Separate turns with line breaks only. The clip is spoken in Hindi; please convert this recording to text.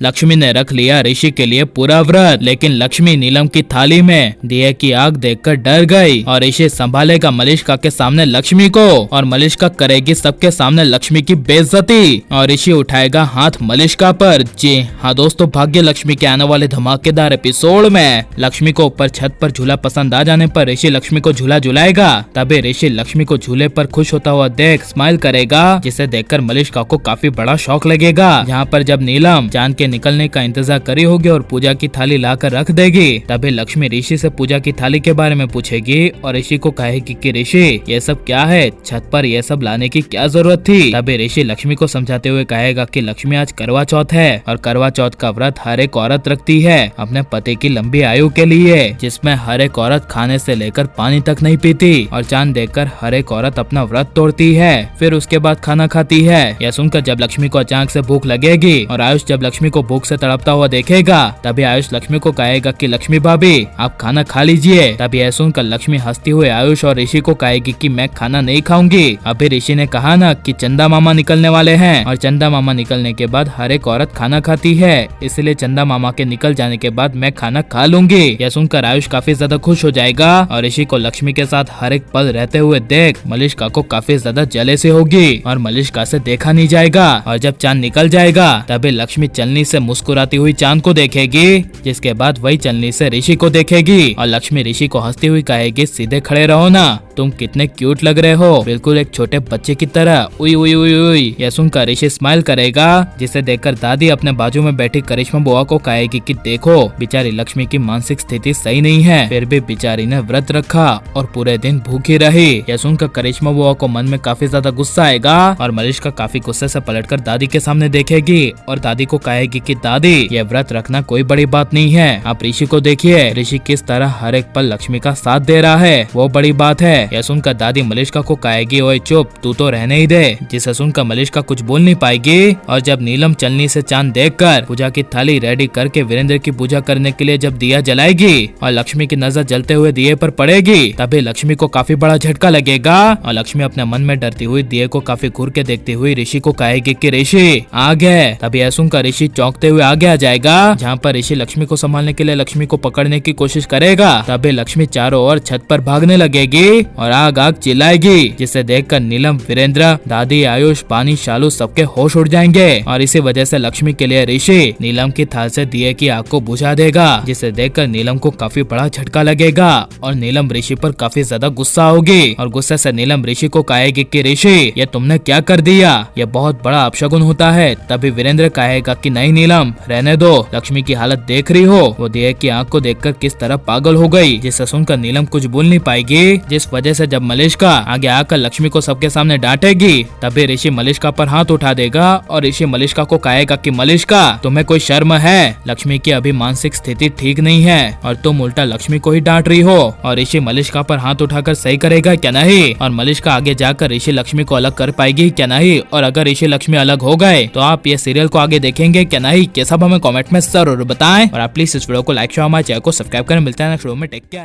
लक्ष्मी ने रख लिया ऋषि के लिए पूरा व्रत, लेकिन लक्ष्मी नीलम की थाली में दिए की आग देखकर डर गई और ऋषि संभालेगा मलिष्का के सामने लक्ष्मी को और मलिष्का करेगी सबके सामने लक्ष्मी की बेइज्जती और ऋषि उठाएगा हाथ मलिष्का पर। जी हाँ दोस्तों, भाग्य लक्ष्मी के आने वाले धमाकेदार एपिसोड में लक्ष्मी को ऊपर छत पर झूला पसंद आ जाने पर ऋषि लक्ष्मी को झूला झुलाएगा। तभी ऋषि लक्ष्मी को झूले पर खुश होता हुआ देख स्माइल करेगा, जिसे देखकर मलिष्का को काफी बड़ा शौक लगेगा। जहाँ पर जब नीलम चांद के निकलने का इंतजार करी होगी और पूजा की थाली लाकर रख देगी, तभी लक्ष्मी ऋषि से पूजा की थाली के बारे में पूछेगी और ऋषि को कहेगी कि ऋषि ये सब क्या है, छत पर ये सब लाने की क्या जरूरत थी। तभी ऋषि लक्ष्मी को समझाते हुए कहेगा कि लक्ष्मी आज करवा चौथ है और करवा चौथ का व्रत हर एक औरत रखती है अपने पति की लंबी आयु के लिए, जिसमें हर एक औरत खाने से लेकर पानी तक नहीं पीती और चांद देखकर हर एक औरत अपना व्रत तोड़ती है, फिर उसके बाद खाना खाती है। यह सुनकर जब लक्ष्मी को अचानक से भूख लगेगी और आयुष जब लक्ष्मी को भूख से तड़पता हुआ देखेगा, तभी आयुष लक्ष्मी को कहेगा कि लक्ष्मी भाभी आप खाना खा लीजिए। तभी यह सुनकर लक्ष्मी हंसती हुए आयुष और ऋषि को कहेगी कि मैं खाना नहीं खाऊंगी, अभी ऋषि ने कहा ना कि चंदा मामा निकलने वाले हैं और चंदा मामा निकलने के बाद हर एक औरत खाना खाती है, इसलिए चंदा मामा के निकल जाने के बाद मैं खाना खा लूंगी। यह सुनकर आयुष काफी ज्यादा खुश हो जाएगा और ऋषि को लक्ष्मी के साथ हर एक पल रहते हुए देख मलिष्का को काफी ज्यादा जेलसी होगी और मलिष्का से देखा नहीं जाएगा। और जब चांद निकल जाएगा तभी लक्ष्मी चलनी से मुस्कुराती हुई चांद को देखेगी, जिसके बाद वही चलनी से ऋषि को देखेगी और लक्ष्मी ऋषि को हंसती हुई कहेगी सीधे खड़े रहो ना, तुम कितने क्यूट लग रहे हो, बिल्कुल एक छोटे बच्चे की तरह। उई उई उई उई। यह सुनकर ऋषि स्माइल करेगा, जिसे देखकर दादी अपने बाजू में बैठी करिश्मा बुआ को कहेगी कि देखो बेचारी लक्ष्मी की मानसिक स्थिति सही नहीं है, फिर भी बेचारी ने व्रत रखा और पूरे दिन भूखी रही। यह सुनकर करिश्मा बुआ को मन में काफी ज्यादा गुस्सा आएगा और मलिष्का काफी गुस्से से पलटकर दादी के सामने देखेगी और दादी को कहेगी कि दादी यह व्रत रखना कोई बड़ी बात नहीं है, आप ऋषि को देखिए, ऋषि किस तरह हर एक पल लक्ष्मी का साथ दे रहा है, वो बड़ी बात है। यह सुनकर दादी मलिष्का को कहेगी ओए चुप, तू तो रहने ही दे, जिसे सुनकर मलिष्का कुछ बोल नहीं पाएगी। और जब नीलम चलनी से चांद देखकर पूजा की थाली रेडी करके वीरेंद्र की पूजा करने के लिए जब दिया जलाएगी और लक्ष्मी की नजर जलते हुए दिए पर पड़ेगी, तभी लक्ष्मी को काफी बड़ा झटका लगेगा और लक्ष्मी अपने मन में डरती हुई दिए को काफी घूर के देखती हुई ऋषि को कहेगी कि ऋषि आग है। तभी यह सुनकर ऋषि चौंकते हुए आगे आ जाएगा, जहाँ पर ऋषि लक्ष्मी को संभालने के लिए लक्ष्मी को पकड़ने की कोशिश करेगा। तभी लक्ष्मी चारों ओर छत पर भागने लगेगी और आग आग चिल्लाएगी, जिसे देखकर नीलम, वीरेंद्र, दादी, आयुष, पानी, शालू सबके होश उड़ जाएंगे और इसी वजह से लक्ष्मी के लिए ऋषि नीलम की थाल से दिए की आग को बुझा देगा, जिसे देखकर नीलम को काफी बड़ा झटका लगेगा और नीलम ऋषि पर काफी ज्यादा गुस्सा होगी और गुस्से से नीलम ऋषि को कहेगी कि ऋषि ये तुमने क्या कर दिया, ये बहुत बड़ा अपशगुन होता है। तभी वीरेंद्र कहेगा कि नहीं नीलम रहने दो, लक्ष्मी की हालत देख रही हो, वो दिए की आग को देखकर किस तरह पागल हो गई, जिसे सुनकर नीलम कुछ बोल नहीं पाएगी, जिस वजह से जब मलिष्का आगे आकर लक्ष्मी को सबके सामने डांटेगी, तभी ऋषि मलिष्का पर हाथ उठा देगा और ऋषि मलिष्का को कहेगा कि मलिष्का तुम्हें कोई शर्म है, लक्ष्मी की अभी मानसिक स्थिति ठीक नहीं है और तुम उल्टा लक्ष्मी को ही डांट रही हो। और ऋषि मलिष्का पर हाथ उठाकर सही करेगा क्या नहीं, और मलिष्का आगे जाकर ऋषि लक्ष्मी को अलग कर पाएगी क्या नहीं, और अगर ऋषि लक्ष्मी अलग हो गए तो आप ये सीरियल को आगे देखेंगे क्या नहीं, ये सब हमें कमेंट में जरूर बताएं और आप प्लीज इस वीडियो को लाइक शेयर हमारे चैनल को सब्सक्राइब करें। मिलते हैं नेक्स्ट वीडियो में, टेक केयर।